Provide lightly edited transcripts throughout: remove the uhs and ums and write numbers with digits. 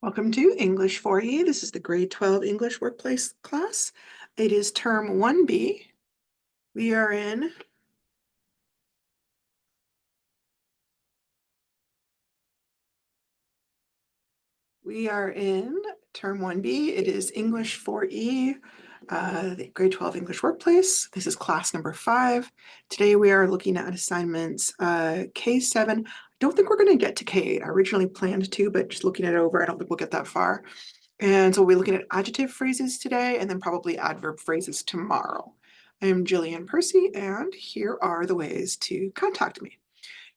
Welcome to English 4E. This is the grade 12 English workplace class. It is term 1B. We are in term 1B. It is English 4E, the grade 12 English workplace. This is class number 5. Today we are looking at assignments K7. I don't think we're going to get to K8. I originally planned to, but just looking it over, I don't think we'll get that far. And so we'll be looking at adjective phrases today and then probably adverb phrases tomorrow. I am Jillian Percy, and here are the ways to contact me.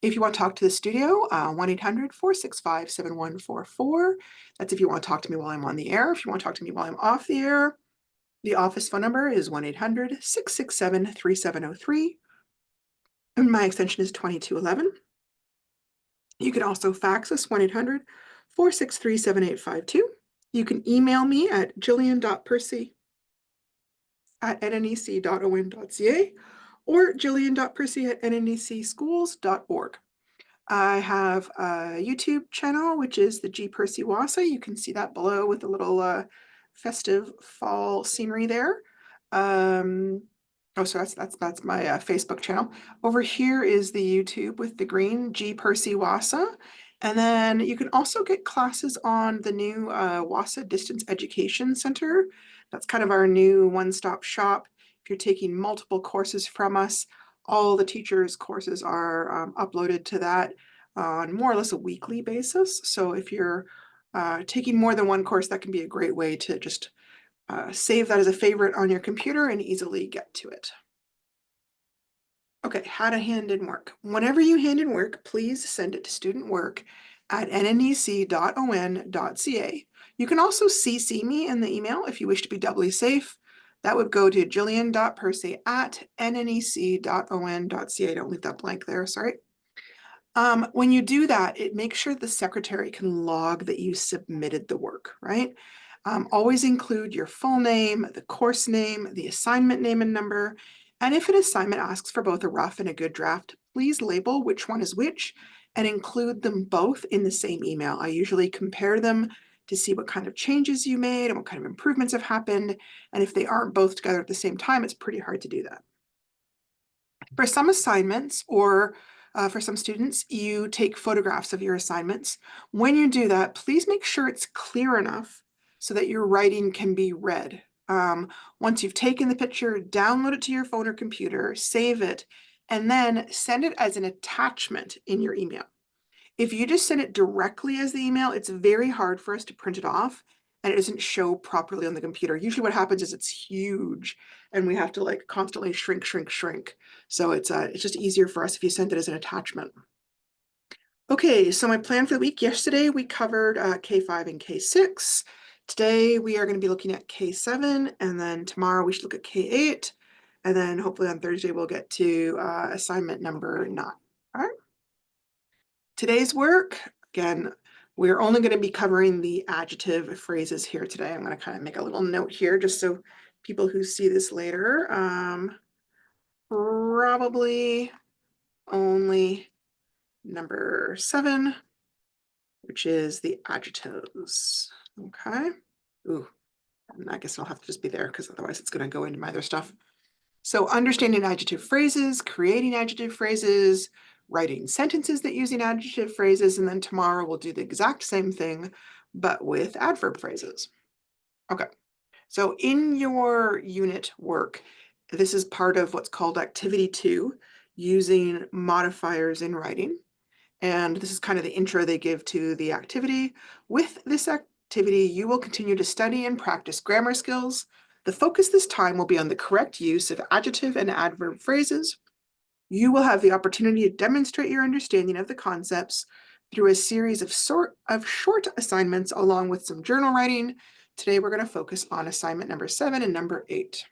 If you want to talk to the studio, 1-800-465-7144. That's if you want to talk to me while I'm on the air. If you want to talk to me while I'm off the air, the office phone number is 1-800-667-3703. And my extension is 2211. You can also fax us 1-800-463-7852. You can email me at jillian.percy@nnec.on.ca or jillian.percy@nnecschools.org. I have a YouTube channel, which is the G Percy Wassa. You can see that below with a little festive fall scenery there. So that's my Facebook channel. Over here is the YouTube with the green G Percy Wassa. And then you can also get classes on the new Wassa Distance Education Center. That's kind of our new one-stop shop. If you're taking multiple courses from us, all the teachers' courses are uploaded to that on more or less a weekly basis. So if you're taking more than one course, that can be a great way to just save that as a favorite on your computer and easily get to it. Okay, how to hand in work. Whenever you hand in work, please send it to studentwork@nnec.on.ca. You can also CC me in the email if you wish to be doubly safe. That would go to jillian.percy@nnec.on.ca. Don't leave that blank there, sorry. When you do that, it makes sure the secretary can log that you submitted the work, right? Always include your full name, the course name, the assignment name and number. And if an assignment asks for both a rough and a good draft, please label which one is which and include them both in the same email. I usually compare them to see what kind of changes you made and what kind of improvements have happened. And if they aren't both together at the same time, it's pretty hard to do that. For some assignments or for some students, you take photographs of your assignments. When you do that, please make sure it's clear enough so that your writing can be read. Once you've taken the picture, download it to your phone or computer, save it, and then send it as an attachment in your email. If you just send it directly as the email, it's very hard for us to print it off and it doesn't show properly on the computer. Usually what happens is it's huge and we have to like constantly shrink. So it's just easier for us if you send it as an attachment. Okay, so my plan for the week, yesterday we covered K5 and K6. Today we are going to be looking at K7, and then tomorrow we should look at K8, and then hopefully on Thursday we'll get to assignment number 9. All right. Today's work, again, we're only going to be covering the adjective phrases here today. I'm going to kind of make a little note here just so people who see this later probably only number 7, which is the adjectives. Okay. Ooh, and I guess I'll have to just be there because otherwise it's going to go into my other stuff. So understanding adjective phrases, creating adjective phrases, writing sentences that using adjective phrases, and then tomorrow we'll do the exact same thing, but with adverb phrases. Okay, so in your unit work, this is part of what's called activity 2, using modifiers in writing. And this is kind of the intro they give to the activity. With this activity, you will continue to study and practice grammar skills. The focus this time will be on the correct use of adjective and adverb phrases. You will have the opportunity to demonstrate your understanding of the concepts through a series of short assignments along with some journal writing. Today, we're going to focus on assignment number 7 and number 8.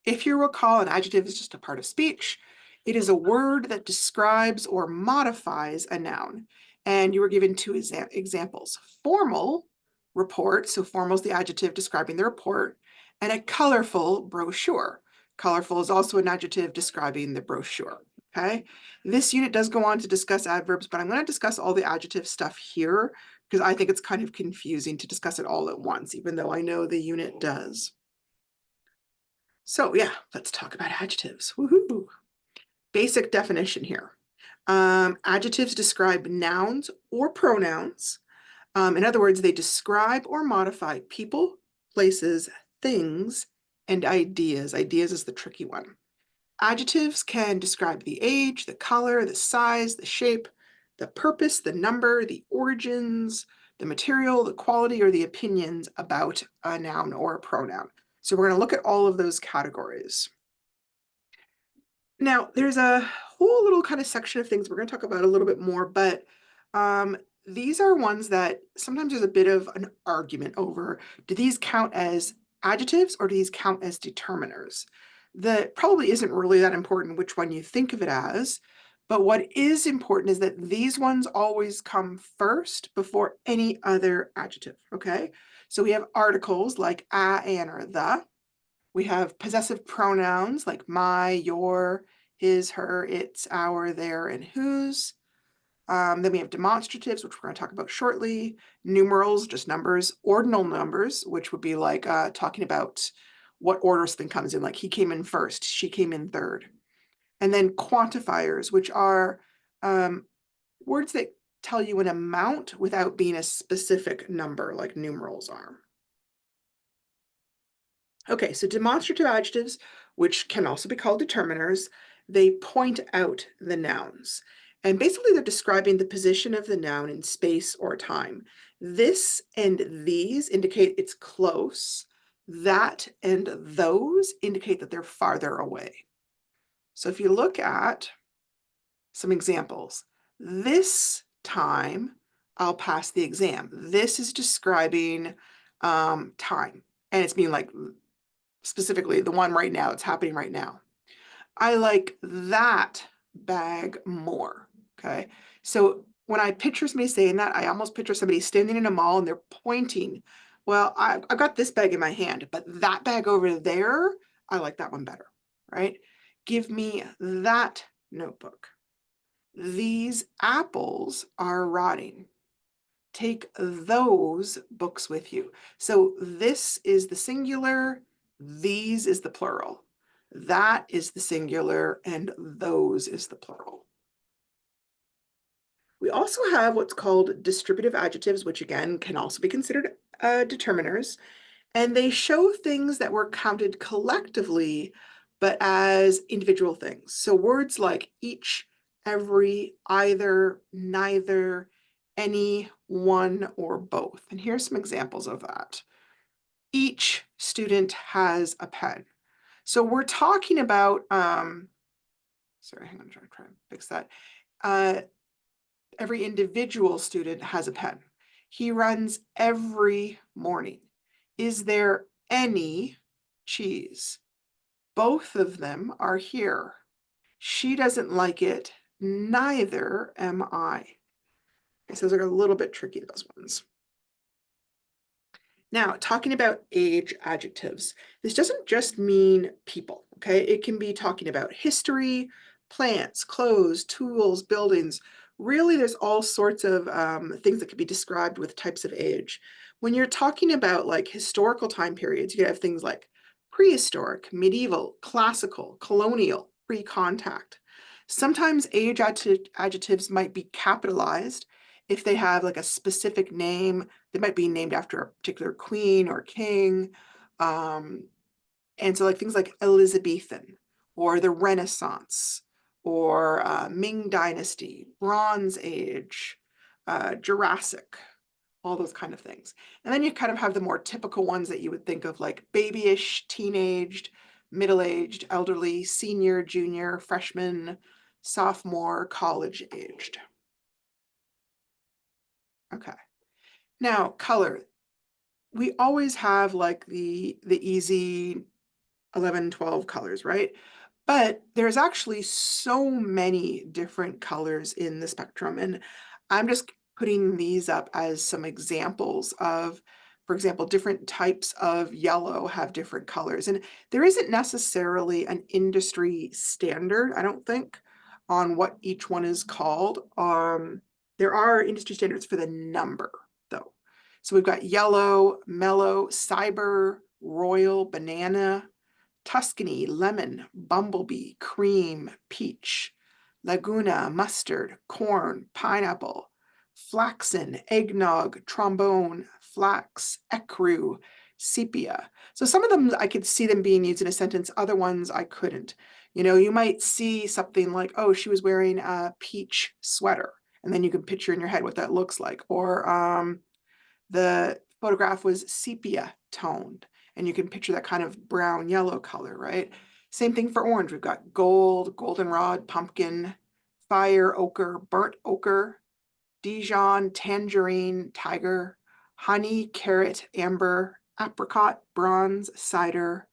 If you recall, an adjective is just a part of speech. It is a word that describes or modifies a noun. And you were given 2 examples. Formal, report, so formal is the adjective describing the report, and a colorful brochure. Colorful is also an adjective describing the brochure, okay? This unit does go on to discuss adverbs, but I'm going to discuss all the adjective stuff here because I think it's kind of confusing to discuss it all at once, even though I know the unit does. So yeah, let's talk about adjectives. Woohoo! Basic definition here. Adjectives describe nouns or pronouns. In other words, they describe or modify people, places, things, and ideas. Ideas is the tricky one. Adjectives can describe the age, the color, the size, the shape, the purpose, the number, the origins, the material, the quality, or the opinions about a noun or a pronoun. So we're going to look at all of those categories. Now, there's a whole little kind of section of things we're going to talk about a little bit more, but these are ones that sometimes there's a bit of an argument over. Do these count as adjectives or do these count as determiners? That probably isn't really that important which one you think of it as, but what is important is that these ones always come first before any other adjective, okay? So we have articles like a, an, or the. We have possessive pronouns like my, your, his, her, its, our, their, and whose. Then we have demonstratives, which we're going to talk about shortly. Numerals, just numbers. Ordinal numbers, which would be like talking about what order something comes in, like he came in first, she came in third. And then quantifiers, which are words that tell you an amount without being a specific number, like numerals are. Okay, so demonstrative adjectives, which can also be called determiners, they point out the nouns. And basically they're describing the position of the noun in space or time. This and these indicate it's close. That and those indicate that they're farther away. So if you look at some examples, this time I'll pass the exam. This is describing time. And it's being like, specifically the one right now, it's happening right now. I like that bag more, okay? So when I picture somebody saying that, I almost picture somebody standing in a mall and they're pointing. Well, I've got this bag in my hand, but that bag over there, I like that one better, right? Give me that notebook. These apples are rotting. Take those books with you. So this is the singular, these is the plural. That is the singular, and those is the plural. We also have what's called distributive adjectives, which again can also be considered determiners, and they show things that were counted collectively, but as individual things. So words like each, every, either, neither, any, one, or both. And here's some examples of that. Each student has a pen. So we're talking about, sorry, hang on, I'm trying to fix that. Every individual student has a pen. He runs every morning. Is there any cheese? Both of them are here. She doesn't like it. Neither am I. So those are a little bit tricky, those ones. Now, talking about age adjectives, this doesn't just mean people, okay? It can be talking about history, plants, clothes, tools, buildings. Really, there's all sorts of things that could be described with types of age. When you're talking about like historical time periods, you could have things like prehistoric, medieval, classical, colonial, pre-contact. Sometimes age adjectives might be capitalized if they have like a specific name. They might be named after a particular queen or king. And so like things like Elizabethan or the Renaissance or Ming Dynasty, Bronze Age, Jurassic, all those kind of things. And then you kind of have the more typical ones that you would think of like babyish, teenaged, middle-aged, elderly, senior, junior, freshman, sophomore, college-aged. Okay. Now, color. We always have like the easy 11, 12 colors, right? But there's actually so many different colors in the spectrum. And I'm just putting these up as some examples of, for example, different types of yellow have different colors. And there isn't necessarily an industry standard, I don't think, on what each one is called. There are industry standards for the number. So we've got yellow, mellow, cyber, royal, banana, Tuscany, lemon, bumblebee, cream, peach, laguna, mustard, corn, pineapple, flaxen, eggnog, trombone, flax, ecru, sepia. So some of them I could see them being used in a sentence, other ones I couldn't. You know, you might see something like, oh, she was wearing a peach sweater. And then you can picture in your head what that looks like. Or the photograph was sepia toned, and you can picture that kind of brown yellow color, right? Same thing for orange. We've got gold, goldenrod, pumpkin, fire ochre, burnt ochre, Dijon, tangerine, tiger, honey, carrot, amber, apricot, bronze, cider,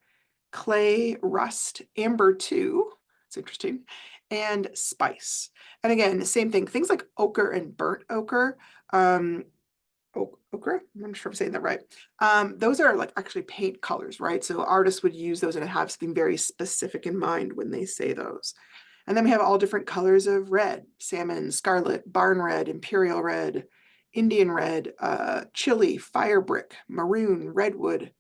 clay, rust, amber too. It's interesting. And spice. And again, the same thing. Things like ochre and burnt ochre. Ochre? I'm not sure if I'm saying that right. Those are like actually paint colors, right? So artists would use those and have something very specific in mind when they say those. And then we have all different colors of red: salmon, scarlet, barn red, imperial red, Indian red, chili, fire brick, maroon, redwood,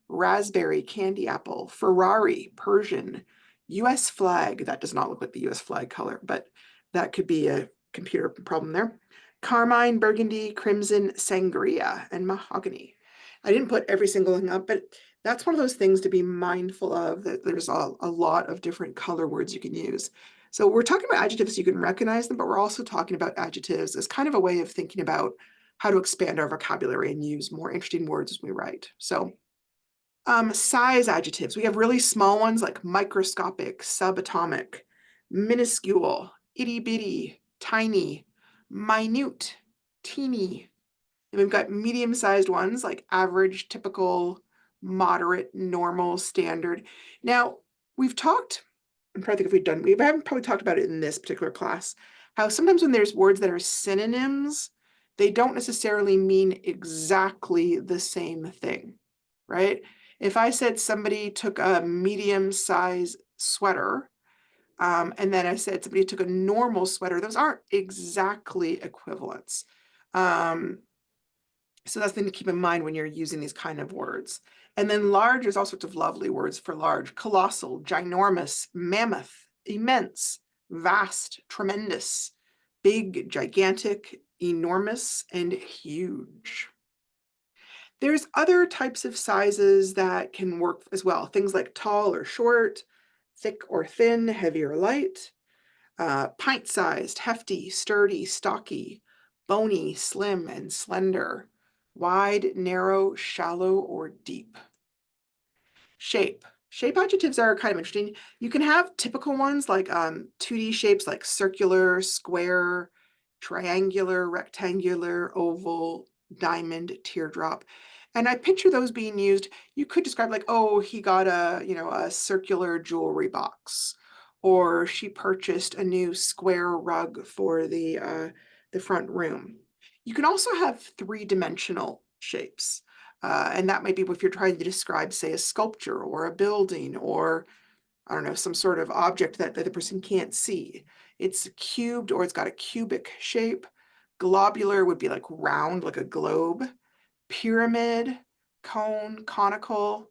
raspberry, candy apple, Ferrari, Persian, US flag. That does not look like the US flag color, but that could be a computer problem there. Carmine, burgundy, crimson, sangria, and mahogany. I didn't put every single thing up, but that's one of those things to be mindful of, that there's a lot of different color words you can use. So we're talking about adjectives so you can recognize them, but we're also talking about adjectives as kind of a way of thinking about how to expand our vocabulary and use more interesting words as we write. So size adjectives. We have really small ones like microscopic, subatomic, minuscule, itty bitty, tiny, minute, teeny. And we've got medium-sized ones like average, typical, moderate, normal, standard. Now, we've talked, I'm trying to think if we haven't probably talked about it in this particular class, how sometimes when there's words that are synonyms, they don't necessarily mean exactly the same thing, right? If I said somebody took a medium-size sweater, and then I said somebody took a normal sweater, those aren't exactly equivalents. So that's the thing to keep in mind when you're using these kind of words. And then large, there's all sorts of lovely words for large: colossal, ginormous, mammoth, immense, vast, tremendous, big, gigantic, enormous, and huge. There's other types of sizes that can work as well. Things like tall or short, thick or thin, heavy or light, pint-sized, hefty, sturdy, stocky, bony, slim, and slender, wide, narrow, shallow, or deep. Shape. Shape adjectives are kind of interesting. You can have typical ones like 2D shapes like circular, square, triangular, rectangular, oval, diamond, teardrop. And I picture those being used. You could describe like, oh, he got a circular jewelry box, or she purchased a new square rug for the front room. You can also have three-dimensional shapes. And that might be if you're trying to describe, say, a sculpture or a building, or, I don't know, some sort of object that the person can't see. It's cubed, or it's got a cubic shape. Globular would be like round, like a globe. Pyramid, cone, conical.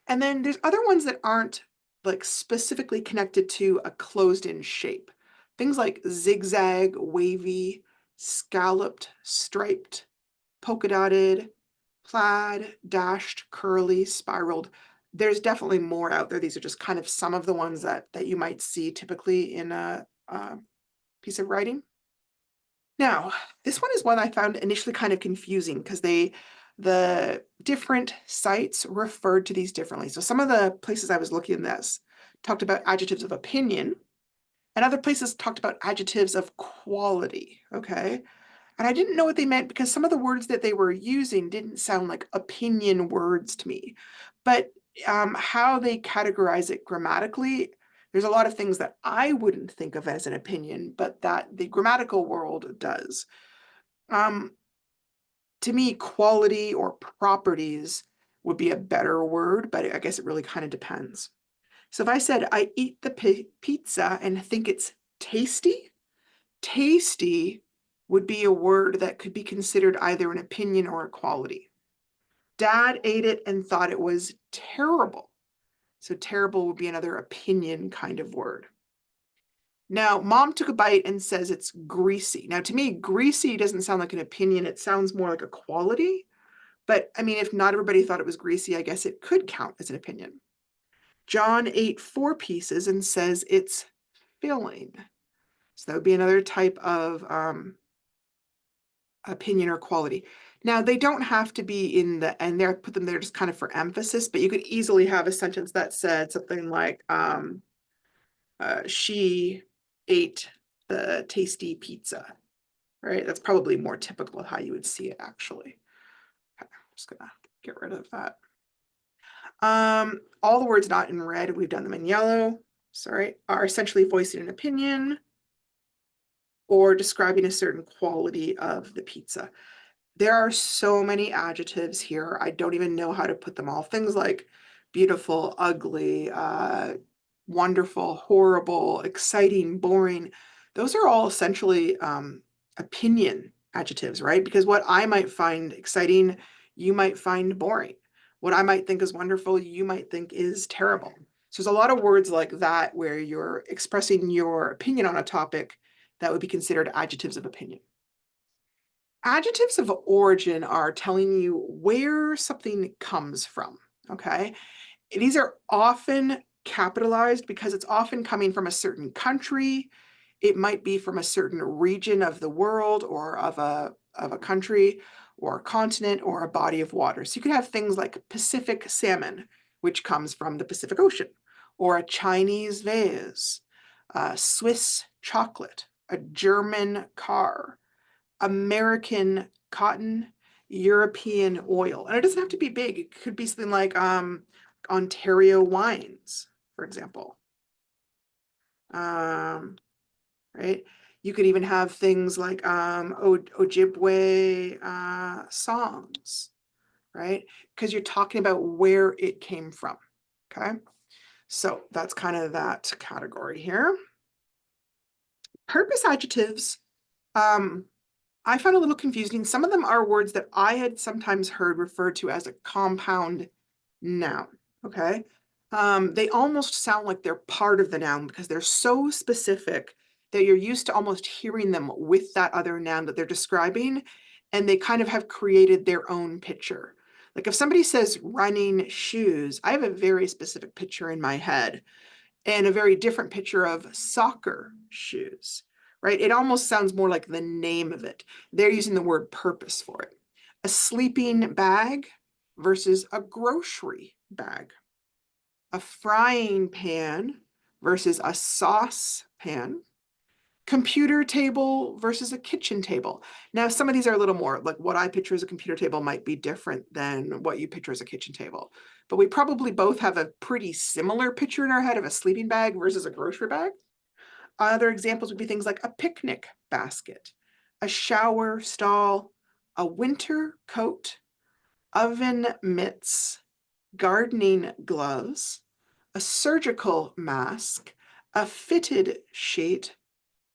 And then there's other ones that aren't like specifically connected to a closed-in shape. Things like zigzag, wavy, scalloped, striped, polka dotted, plaid, dashed, curly, spiraled. There's definitely more out there. These are just kind of some of the ones that you might see typically in a piece of writing. Now, this one is one I found initially kind of confusing because the different sites referred to these differently. So some of the places I was looking at this talked about adjectives of opinion, and other places talked about adjectives of quality, okay? And I didn't know what they meant because some of the words that they were using didn't sound like opinion words to me. But how they categorize it grammatically, there's a lot of things that I wouldn't think of as an opinion, but that the grammatical world does. To me, quality or properties would be a better word, but I guess it really kind of depends. So if I said, I eat the pizza and think it's tasty, tasty would be a word that could be considered either an opinion or a quality. Dad ate it and thought it was terrible. So terrible would be another opinion kind of word. Now, mom took a bite and says it's greasy. Now, to me, greasy doesn't sound like an opinion. It sounds more like a quality. But I mean, if not everybody thought it was greasy, I guess it could count as an opinion. John ate 4 pieces and says it's filling. So that would be another type of opinion or quality. Now, they don't have to be in the end there. I put them there just kind of for emphasis, but you could easily have a sentence that said something like, she ate the tasty pizza, right? That's probably more typical of how you would see it actually. Okay, I'm just gonna get rid of that. All the words not in red, we've done them in yellow, sorry, are essentially voicing an opinion or describing a certain quality of the pizza. There are so many adjectives here. I don't even know how to put them all. Things like beautiful, ugly, wonderful, horrible, exciting, boring. Those are all essentially opinion adjectives, right? Because what I might find exciting, you might find boring. What I might think is wonderful, you might think is terrible. So there's a lot of words like that where you're expressing your opinion on a topic that would be considered adjectives of opinion. Adjectives of origin are telling you where something comes from, okay? These are often capitalized because it's often coming from a certain country. It might be from a certain region of the world or of a country or a continent or a body of water. So you could have things like Pacific salmon, which comes from the Pacific Ocean, or a Chinese vase, Swiss chocolate, a German car, American cotton, European oil. And it doesn't have to be big. It could be something like Ontario wines, for example. Right? You could even have things like Ojibwe songs, right? Because you're talking about where it came from, okay? So that's kind of that category here. Purpose adjectives, I found a little confusing. Some of them are words that I had sometimes heard referred to as a compound noun, okay? They almost sound like they're part of the noun because they're so specific that you're used to almost hearing them with that other noun that they're describing, and they kind of have created their own picture. Like if somebody says running shoes, I have a very specific picture in my head and a very different picture of soccer shoes, right? It almost sounds more like the name of it. They're using the word purpose for it. A sleeping bag versus a grocery bag. A frying pan versus a sauce pan. Computer table versus a kitchen table. Now, some of these are a little more like what I picture as a computer table might be different than what you picture as a kitchen table. But we probably both have a pretty similar picture in our head of a sleeping bag versus a grocery bag. Other examples would be things like a picnic basket, a shower stall, a winter coat, oven mitts, gardening gloves, a surgical mask, a fitted sheet,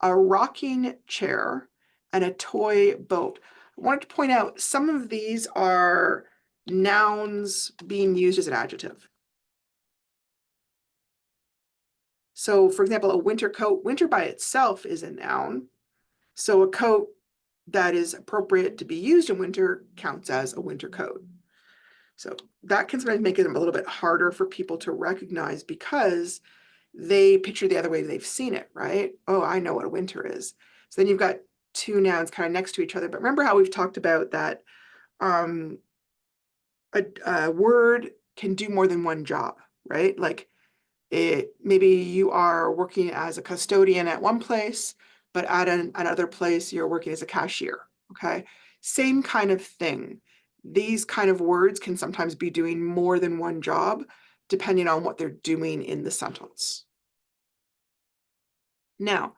a rocking chair, and a toy boat. I wanted to point out some of these are nouns being used as an adjective. So for example, a winter coat, winter by itself is a noun. So a coat that is appropriate to be used in winter counts as a winter coat. So that can sometimes make it a little bit harder for people to recognize because they picture the other way they've seen it, right? Oh, I know what a winter is. So then you've got 2 nouns kind of next to each other. But remember how we've talked about that a word can do more than one job, right? Like maybe you are working as a custodian at one place, but at another place, you're working as a cashier, okay? Same kind of thing. These kind of words can sometimes be doing more than one job, depending on what they're doing in the sentence. Now,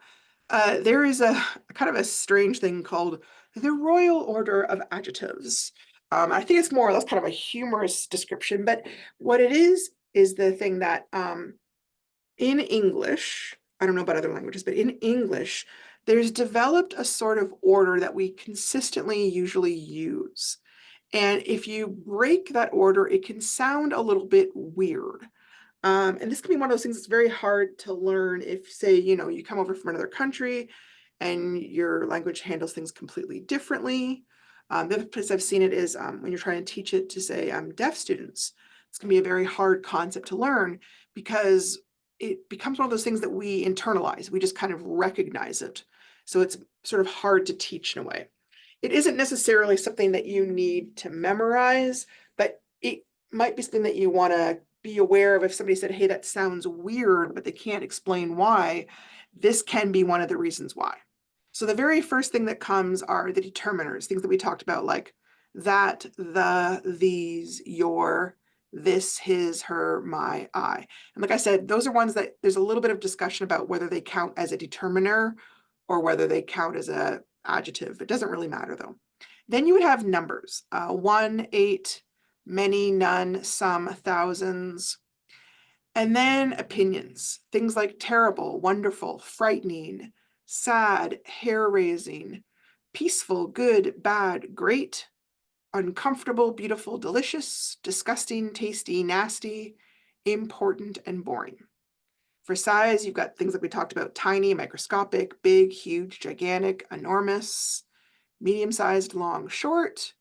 there is a kind of a strange thing called the Royal Order of Adjectives. I think it's more or less kind of a humorous description, but what it is the thing that in English, I don't know about other languages, but in English, there's developed a sort of order that we consistently usually use. And if you break that order, it can sound a little bit weird. And this can be one of those things that's very hard to learn if, say, you come over from another country and your language handles things completely differently. The other place I've seen it is when you're trying to teach it to, say, deaf students. It's going to be a very hard concept to learn because it becomes one of those things that we internalize. We just kind of recognize it. So it's sort of hard to teach in a way. It isn't necessarily something that you need to memorize, but it might be something that you want to be aware of. If somebody said, hey, that sounds weird, but they can't explain why, this can be one of the reasons why. So the very first thing that comes are the determiners, things that we talked about, like that, the, these, your, this, his, her, my, I. And like I said, those are ones that there's a little bit of discussion about whether they count as a determiner or whether they count as a adjective. It doesn't really matter though. Then you would have numbers, 1, 8, many, none, some, thousands. And then opinions, things like terrible, wonderful, frightening, sad, hair-raising, peaceful, good, bad, great, uncomfortable, beautiful, delicious, disgusting, tasty, nasty, important, and boring. For size, you've got things like we talked about: tiny, microscopic, big, huge, gigantic, enormous, medium-sized, long, short.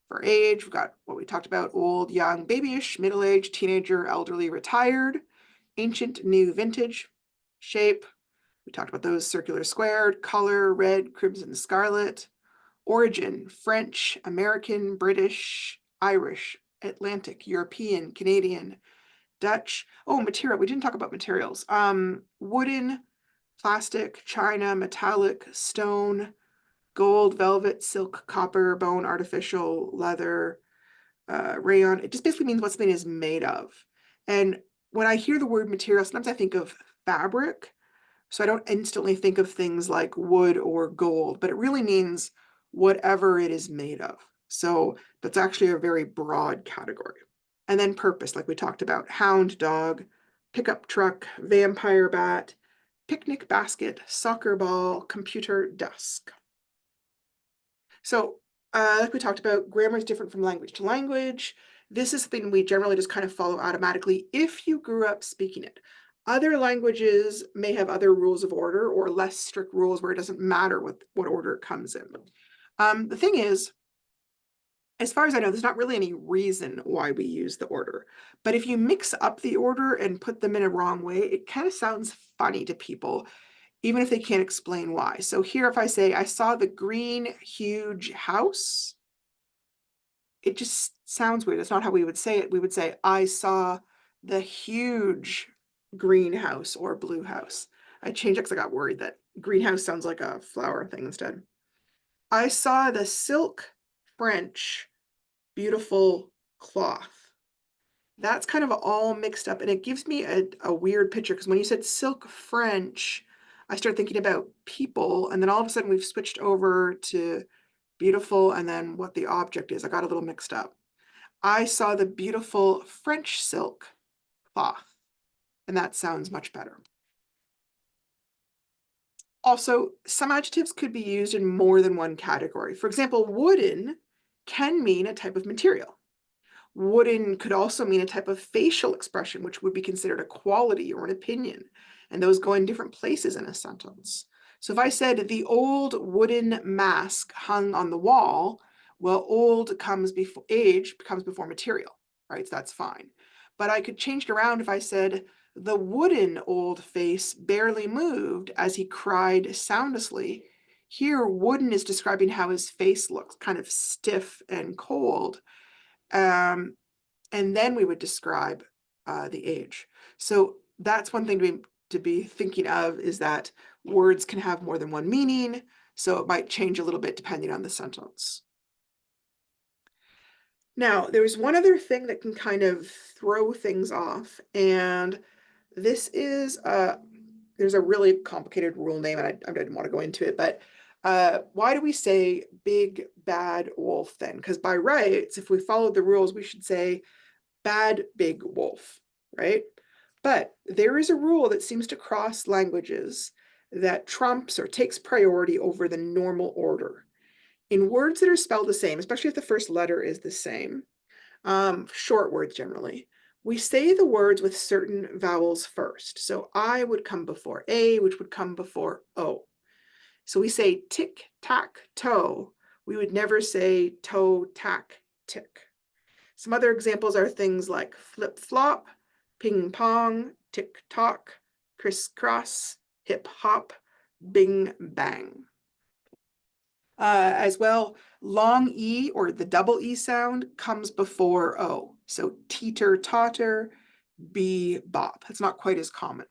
For age, we've got what we talked about: old, young, babyish, middle-aged, teenager, elderly, retired, ancient, new, vintage. Shape, we talked about those: circular, squared. Color, red, crimson, scarlet. Origin, French, American, British, Irish, Atlantic, European, Canadian, Dutch. Oh, material. We didn't talk about materials. Wooden, plastic, china, metallic, stone, gold, velvet, silk, copper, bone, artificial, leather, rayon. It just basically means what something is made of. And when I hear the word material, sometimes I think of fabric. So I don't instantly think of things like wood or gold, but it really means whatever it is made of. So that's actually a very broad category. And then purpose, like we talked about: hound dog, pickup truck, vampire bat, picnic basket, soccer ball, computer desk. So like we talked about, grammar is different from language to language. This is something we generally just kind of follow automatically if you grew up speaking it. Other languages may have other rules of order or less strict rules where it doesn't matter what order it comes in. The thing is, as far as I know, there's not really any reason why we use the order. But if you mix up the order and put them in a wrong way, it kind of sounds funny to people, even if they can't explain why. So here, if I say, I saw the green, huge house, it just sounds weird. That's not how we would say it. We would say, I saw the huge greenhouse or blue house. I changed it because I got worried that greenhouse sounds like a flower thing instead. I saw the silk French beautiful cloth. That's kind of all mixed up, and it gives me a weird picture because when you said silk French, I started thinking about people, and then all of a sudden we've switched over to beautiful and then what the object is. I got a little mixed up. I saw the beautiful French silk cloth, and that sounds much better. Also, some adjectives could be used in more than one category. For example, wooden can mean a type of material. Wooden could also mean a type of facial expression, which would be considered a quality or an opinion, and those go in different places in a sentence. So if I said the old wooden mask hung on the wall, well, old comes before age, comes before material, right? So that's fine. But I could change it around if I said the wooden old face barely moved as he cried soundlessly. Here, wooden is describing how his face looks, kind of stiff and cold. And then we would describe the age. So that's one thing to be thinking of, is that words can have more than one meaning. So it might change a little bit depending on the sentence. Now, there's one other thing that can kind of throw things off, and this is, there's a really complicated rule name, and I didn't want to go into it, but why do we say big bad wolf then? Because by rights, if we followed the rules, we should say bad big wolf, right? But there is a rule that seems to cross languages that trumps or takes priority over the normal order. In words that are spelled the same, especially if the first letter is the same, short words generally, we say the words with certain vowels first. So I would come before A, which would come before O. So we say tick, tack, toe. We would never say toe, tack, tick. Some other examples are things like flip, flop, ping, pong, tick, tock, crisscross, hip, hop, bing, bang. As well, long E or the double E sound comes before O. So teeter, totter, bebop. It's not quite as common.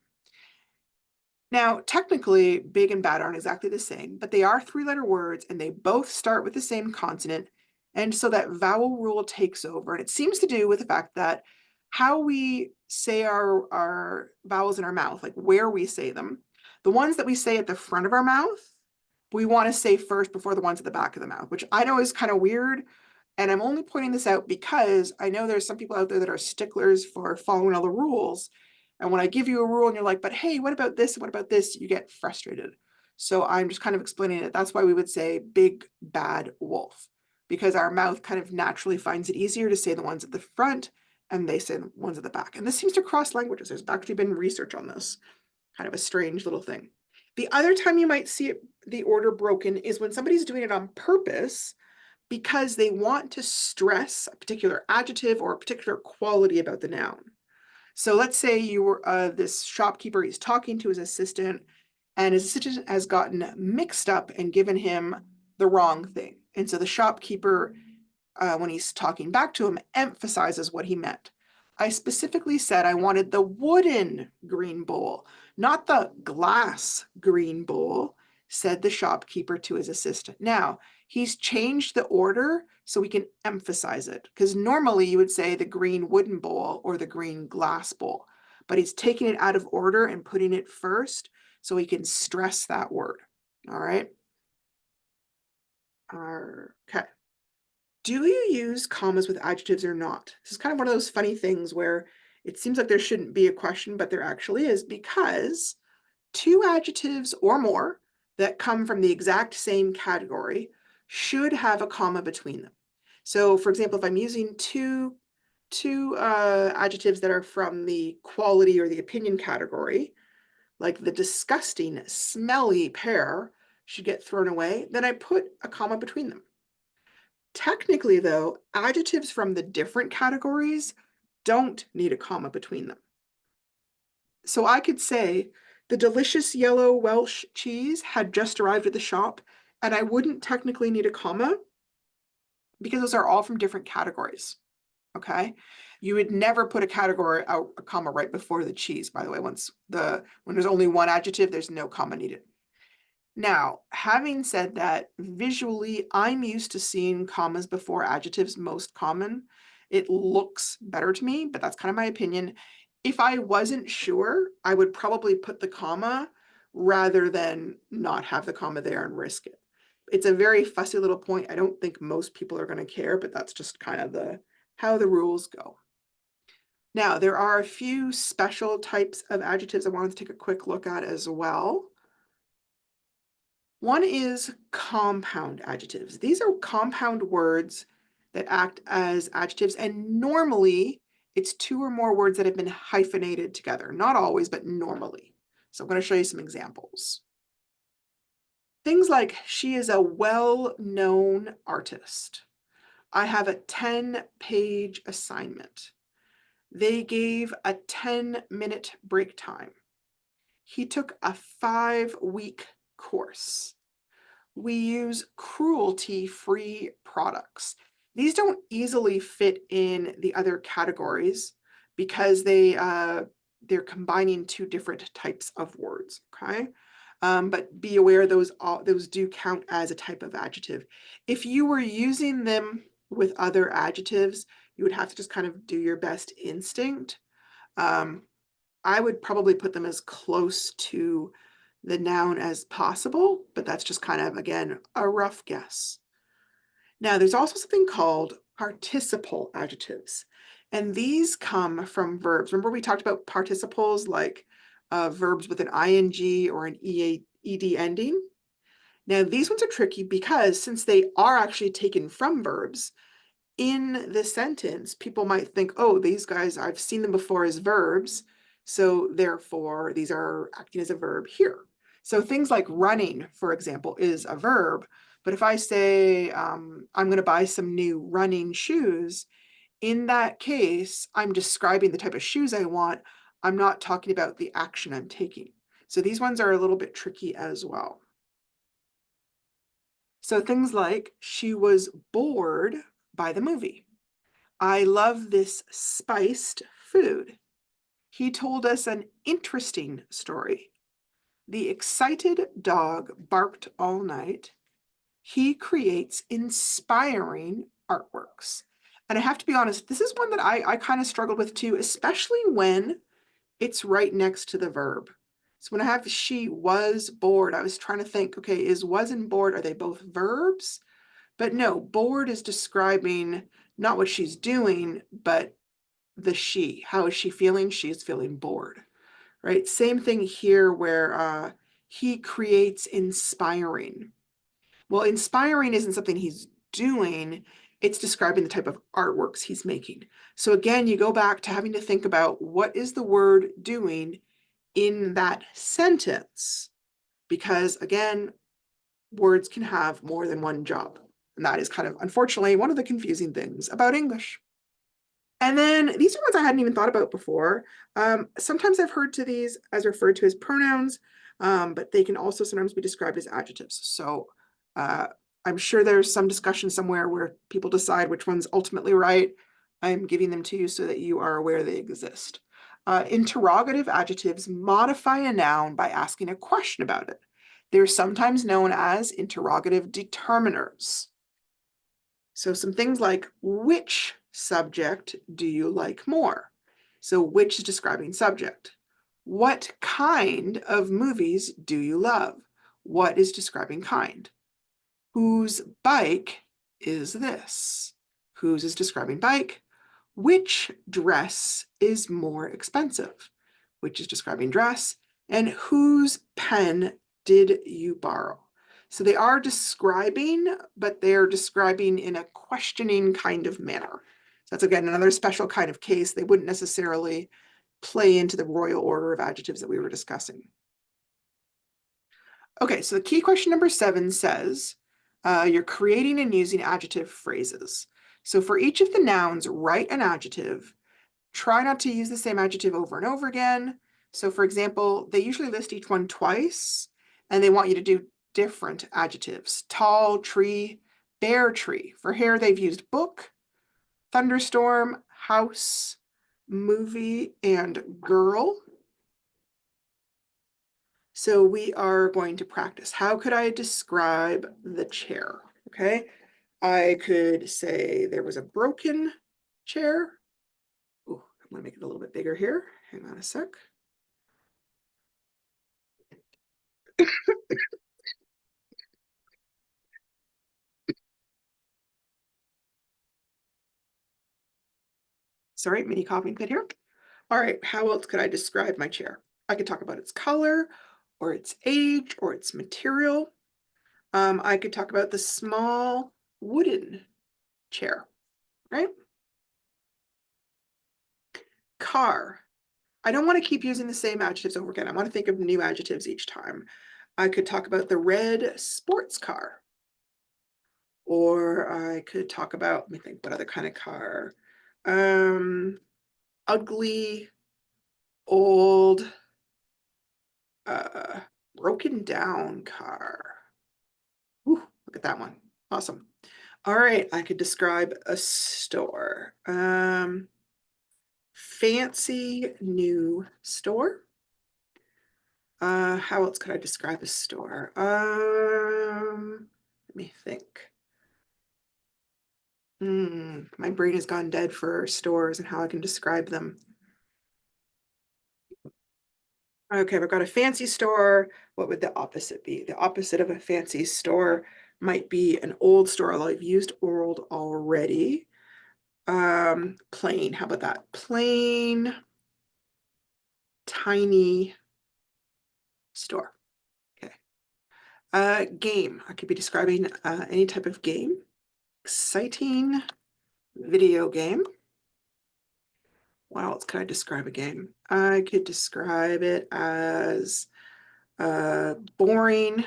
Now, technically, big and bad aren't exactly the same, but they are three-letter words and they both start with the same consonant. And so that vowel rule takes over. And it seems to do with the fact that how we say our vowels in our mouth, like where we say them, the ones that we say at the front of our mouth, we want to say first before the ones at the back of the mouth, which I know is kind of weird. And I'm only pointing this out because I know there's some people out there that are sticklers for following all the rules. And when I give you a rule and you're like, but hey, what about this? What about this? You get frustrated. So I'm just kind of explaining it. That's why we would say big, bad wolf, because our mouth kind of naturally finds it easier to say the ones at the front and they say the ones at the back. And this seems to cross languages. There's actually been research on this, kind of a strange little thing. The other time you might see it, the order broken is when somebody's doing it on purpose because they want to stress a particular adjective or a particular quality about the noun. So let's say you were this shopkeeper, he's talking to his assistant, and his assistant has gotten mixed up and given him the wrong thing. And so the shopkeeper, when he's talking back to him, emphasizes what he meant. I specifically said I wanted the wooden green bowl, not the glass green bowl, said the shopkeeper to his assistant. Now, he's changed the order so we can emphasize it, because normally you would say the green wooden bowl or the green glass bowl, but he's taking it out of order and putting it first so he can stress that word. All right. Okay. Do you use commas with adjectives or not? This is kind of one of those funny things where it seems like there shouldn't be a question, but there actually is, because two adjectives or more that come from the exact same category should have a comma between them. So for example, if I'm using two adjectives that are from the quality or the opinion category, like the disgusting, smelly pear should get thrown away, then I put a comma between them. Technically, though, adjectives from the different categories don't need a comma between them. So I could say the delicious yellow Welsh cheese had just arrived at the shop, and I wouldn't technically need a comma because those are all from different categories. Okay. You would never put a comma right before the cheese, by the way. When there's only one adjective, there's no comma needed. Now, having said that, visually, I'm used to seeing commas before adjectives most common. It looks better to me, but that's kind of my opinion. If I wasn't sure, I would probably put the comma rather than not have the comma there and risk it. It's a very fussy little point. I don't think most people are going to care, but that's just kind of how the rules go. Now, there are a few special types of adjectives I wanted to take a quick look at as well. One is compound adjectives. These are compound words that act as adjectives, and normally it's two or more words that have been hyphenated together. Not always, but normally. So I'm going to show you some examples. Things like, she is a well-known artist. I have a 10-page assignment. They gave a 10-minute break time. He took a 5-week course. We use cruelty-free products. These don't easily fit in the other categories because they're combining two different types of words, okay? But be aware those do count as a type of adjective. If you were using them with other adjectives, you would have to just kind of do your best instinct. I would probably put them as close to the noun as possible, but that's just kind of, again, a rough guess. Now, there's also something called participle adjectives, and these come from verbs. Remember we talked about participles like verbs with an ing or an ed ending. Now, these ones are tricky because since they are actually taken from verbs, in the sentence, people might think, oh, these guys, I've seen them before as verbs, so therefore these are acting as a verb here. So things like running, for example, is a verb. But if I say, I'm going to buy some new running shoes, in that case, I'm describing the type of shoes I want. I'm not talking about the action I'm taking. So these ones are a little bit tricky as well. So things like, she was bored by the movie. I love this spiced food. He told us an interesting story. The excited dog barked all night. He creates inspiring artworks. And I have to be honest, this is one that I kind of struggled with too, especially when it's right next to the verb. So when I have she was bored, I was trying to think, okay, is was and bored, are they both verbs? But no, bored is describing not what she's doing, but the she. How is she feeling? She is feeling bored, right? Same thing here where he creates inspiring. Well, inspiring isn't something he's doing, it's describing the type of artworks he's making. So again, you go back to having to think about what is the word doing in that sentence? Because again, words can have more than one job. And that is kind of, unfortunately, one of the confusing things about English. And then these are ones I hadn't even thought about before. Sometimes I've heard to these as referred to as pronouns, but they can also sometimes be described as adjectives. So I'm sure there's some discussion somewhere where people decide which one's ultimately right. I'm giving them to you so that you are aware they exist. Interrogative adjectives modify a noun by asking a question about it. They're sometimes known as interrogative determiners. So some things like, which subject do you like more? So which is describing subject. What kind of movies do you love? What is describing kind? Whose bike is this? Whose is describing bike? Which dress is more expensive? Which is describing dress. And whose pen did you borrow? So they are describing, but they're describing in a questioning kind of manner. So that's again another special kind of case. They wouldn't necessarily play into the royal order of adjectives that we were discussing. Okay, so the key question number 7 says, you're creating and using adjective phrases. So for each of the nouns, write an adjective. Try not to use the same adjective over and over again. So for example, they usually list each one twice, and they want you to do different adjectives. Tall, tree, bare tree. For hair, they've used book, thunderstorm, house, movie, and girl. So we are going to practice. How could I describe the chair? Okay, I could say there was a broken chair. Oh, I'm gonna make it a little bit bigger here. Hang on a sec. Sorry, mini coughing fit here. All right, how else could I describe my chair? I could talk about its color, or its age, or its material. I could talk about the small wooden chair, right? Car. I don't want to keep using the same adjectives over again. I want to think of new adjectives each time. I could talk about the red sports car. Or I could talk about, let me think, what other kind of car? Ugly, old, uh, broken down car. Ooh, look at that one. Awesome. All right, I could describe a store. Fancy new store. How else could I describe a store? Let me think. My brain has gone dead for stores and how I can describe them. Okay, we've got a fancy store. What would the opposite be? The opposite of a fancy store might be an old store, although I've used old already. Plain, how about that? Plain, tiny store. Okay. Game. I could be describing any type of game. Exciting video game. What else could I describe a game? I could describe it as boring,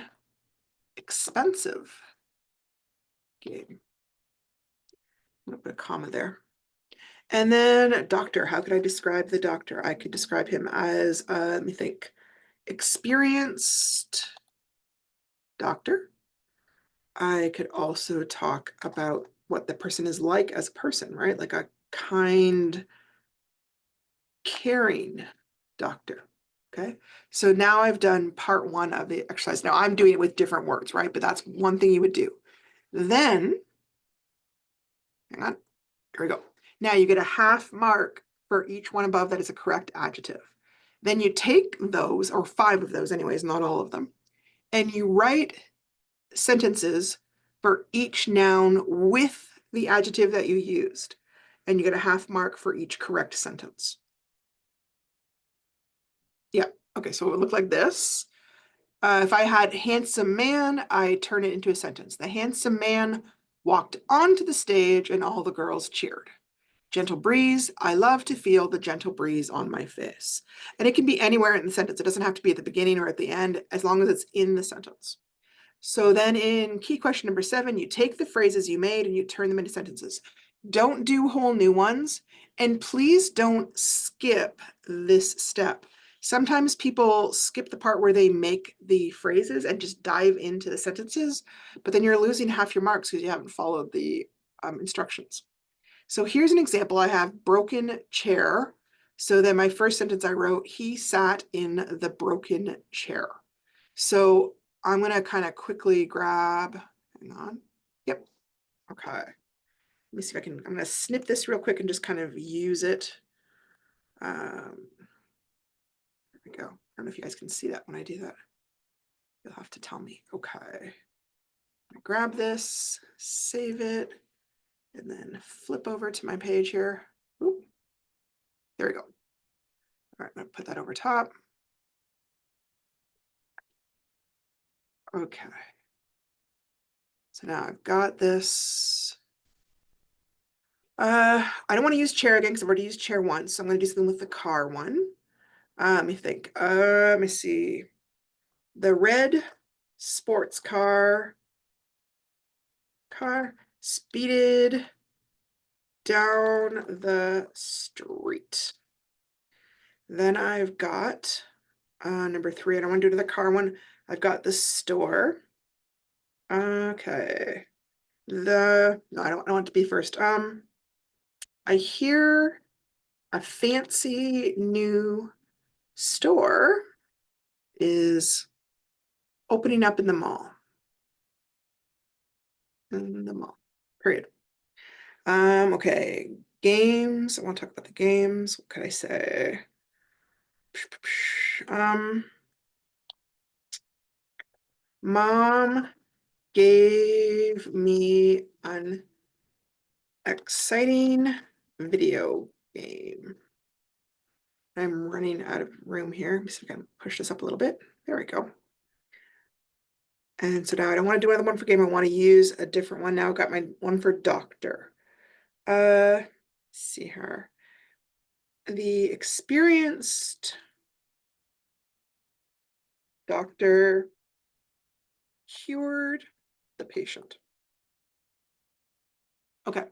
expensive game. I'm gonna put a comma there. And then doctor. How could I describe the doctor? I could describe him as, let me think, experienced doctor. I could also talk about what the person is like as a person, right? Like a kind, caring doctor. Okay. So now I've done part one of the exercise. Now I'm doing it with different words, right? But that's one thing you would do. Then, hang on, here we go. Now you get a half mark for each one above that is a correct adjective. Then you take those, or 5 of those anyways, not all of them, and you write sentences for each noun with the adjective that you used. And you get a half mark for each correct sentence. Yeah, okay, so it would look like this. If I had handsome man, I turn it into a sentence. The handsome man walked onto the stage and all the girls cheered. Gentle breeze, I love to feel the gentle breeze on my face. And it can be anywhere in the sentence. It doesn't have to be at the beginning or at the end, as long as it's in the sentence. So then in key question number 7, you take the phrases you made and you turn them into sentences. Don't do whole new ones, and please don't skip this step. Sometimes people skip the part where they make the phrases and just dive into the sentences, but then you're losing half your marks because you haven't followed the instructions. So here's an example. I have broken chair. So then my first sentence I wrote, he sat in the broken chair. So I'm going to kind of quickly grab, hang on. Yep. Okay. Let me see if I can, I'm going to snip this real quick and just kind of use it. There we go. I don't know if you guys can see that when I do that. You'll have to tell me. Okay. I grab this, save it, and then flip over to my page here. Oop. There we go. All right, I'm going to put that over top. Okay. So now I've got this. I don't want to use chair again because I've already used chair once. So I'm going to do something with the car one. Let me think. Let me see. The red sports car speeded down the street. Then I've got number 3. I don't want to do the car one. I've got the store. Okay. No, I don't want it to be first. I hear a fancy new store is opening up in the mall. In the mall, period. Okay, games. I want to talk about the games. What could I say? Mom gave me an exciting video game. I'm running out of room here. Let me see if I can push this up a little bit. There we go. And so now I don't want to do another one for game. I want to use a different one now. I've got my one for doctor. See her. The experienced doctor cured the patient. Okay,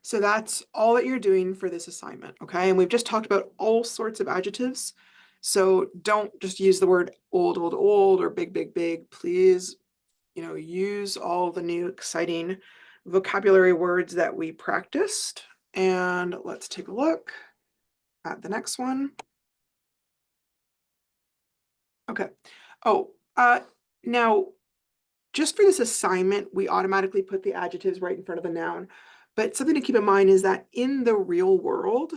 so that's all that you're doing for this assignment, okay? And we've just talked about all sorts of adjectives. So don't just use the word old, old, old, or big, big, big. Please, use all the new exciting vocabulary words that we practiced. And let's take a look at the next one. Okay. Oh, now, just for this assignment, we automatically put the adjectives right in front of the noun. But something to keep in mind is that in the real world,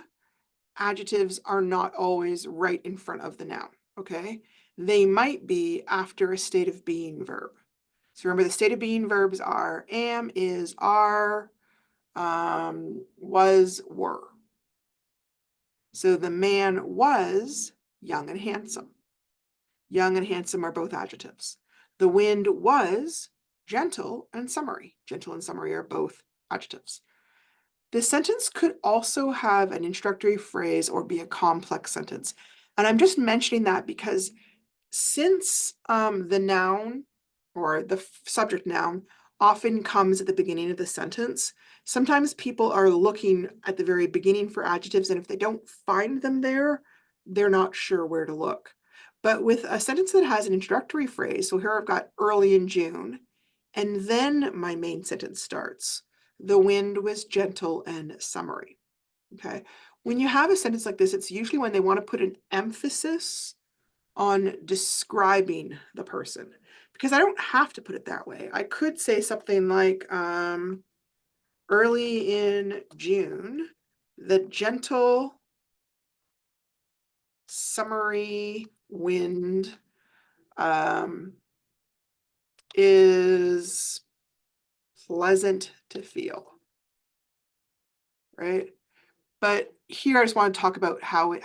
adjectives are not always right in front of the noun, okay? They might be after a state of being verb. So remember, the state of being verbs are am, is, are, was, were. So the man was young and handsome. Young and handsome are both adjectives. The wind was gentle and summery. Gentle and summery are both adjectives. The sentence could also have an introductory phrase or be a complex sentence. And I'm just mentioning that because since the noun or the subject noun often comes at the beginning of the sentence, sometimes people are looking at the very beginning for adjectives, and if they don't find them there, they're not sure where to look. But with a sentence that has an introductory phrase, so here I've got early in June, and then my main sentence starts. The wind was gentle and summery. Okay. When you have a sentence like this, it's usually when they want to put an emphasis on describing the person, because I don't have to put it that way. I could say something like early in June, the gentle summery wind is pleasant to feel, right? But here I just want to talk about how it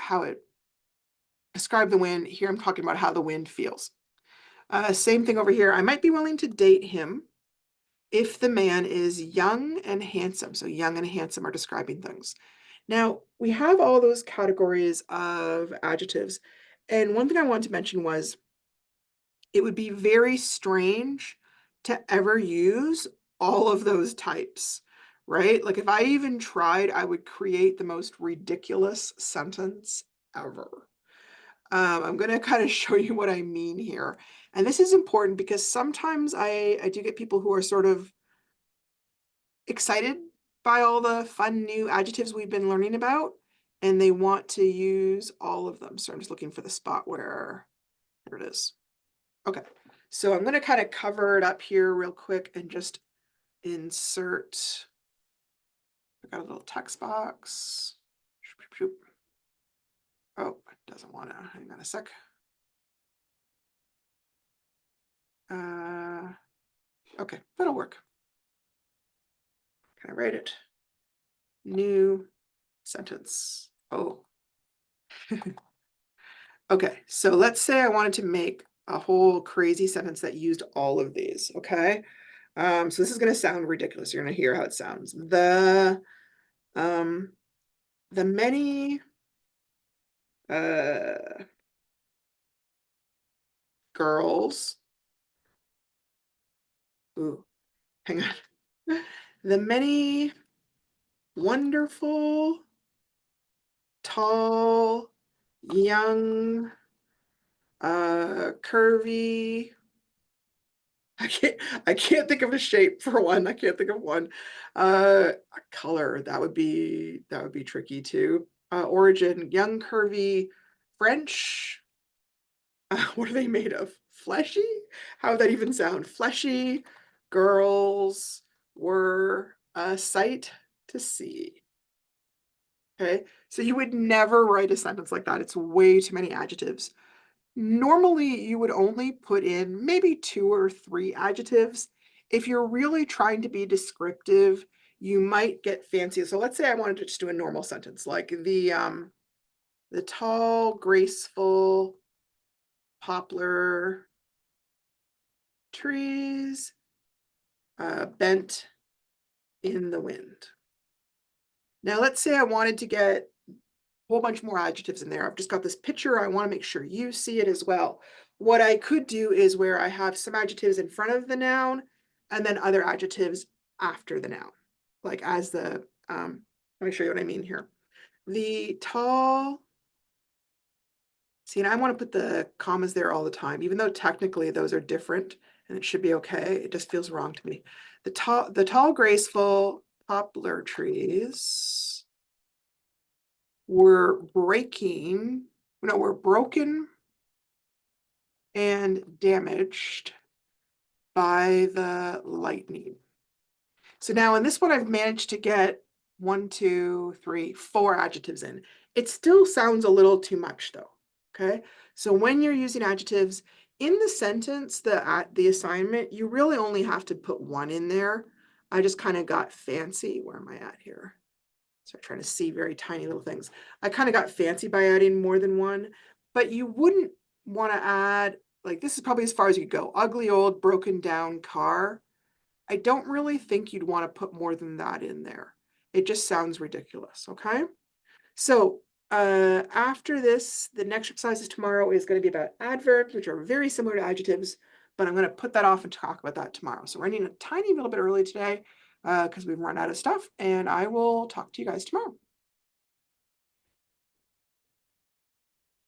describe the wind. Here I'm talking about how the wind feels. Same thing over here. I might be willing to date him if the man is young and handsome. So young and handsome are describing things. Now, we have all those categories of adjectives. And one thing I wanted to mention was it would be very strange to ever use all of those types, right? Like if I even tried, I would create the most ridiculous sentence ever. I'm going to kind of show you what I mean here. And this is important because sometimes I do get people who are sort of excited by all the fun new adjectives we've been learning about, and they want to use all of them. So I'm just looking for the spot where, there it is. Okay, so I'm going to kind of cover it up here real quick and just insert, I got a little text box. Oh, it doesn't want to, hang on a sec. Okay, that'll work. Can I write it? New sentence. Oh. Okay, so let's say I wanted to make a whole crazy sentence that used all of these, okay? So this is going to sound ridiculous. You're going to hear how it sounds. The many girls, ooh, hang on. The many wonderful, tall, young, curvy, I can't think of a shape for one. I can't think of one. A color, that would be tricky too. Origin, young, curvy, French. What are they made of? Fleshy? How would that even sound? Fleshy girls were a sight to see. Okay, so you would never write a sentence like that. It's way too many adjectives. Normally, you would only put in maybe 2 or 3 adjectives. If you're really trying to be descriptive, you might get fancy. So let's say I wanted to just do a normal sentence, like the tall, graceful poplar trees bent in the wind. Now, let's say I wanted to get a whole bunch more adjectives in there. I've just got this picture. I want to make sure you see it as well. What I could do is where I have some adjectives in front of the noun and then other adjectives after the noun, like as the, let me show you what I mean here. The tall, see, and I want to put the commas there all the time, even though technically those are different and it should be okay. It just feels wrong to me. The tall, graceful poplar trees were broken and damaged by the lightning. So now in this one, I've managed to get 1, 2, 3, 4 adjectives in. It still sounds a little too much though, okay? So when you're using adjectives in the sentence, the assignment, you really only have to put 1 in there. I just kind of got fancy. Where am I at here? So I'm trying to see very tiny little things. I kind of got fancy by adding more than 1, but you wouldn't want to add like this is probably as far as you could go. Ugly old broken down car. I don't really think you'd want to put more than that in there. It just sounds ridiculous, okay? So after this, the next exercise tomorrow is going to be about adverbs, which are very similar to adjectives, but I'm going to put that off and talk about that tomorrow. So we're ending a tiny little bit early today because we've run out of stuff, and I will talk to you guys tomorrow.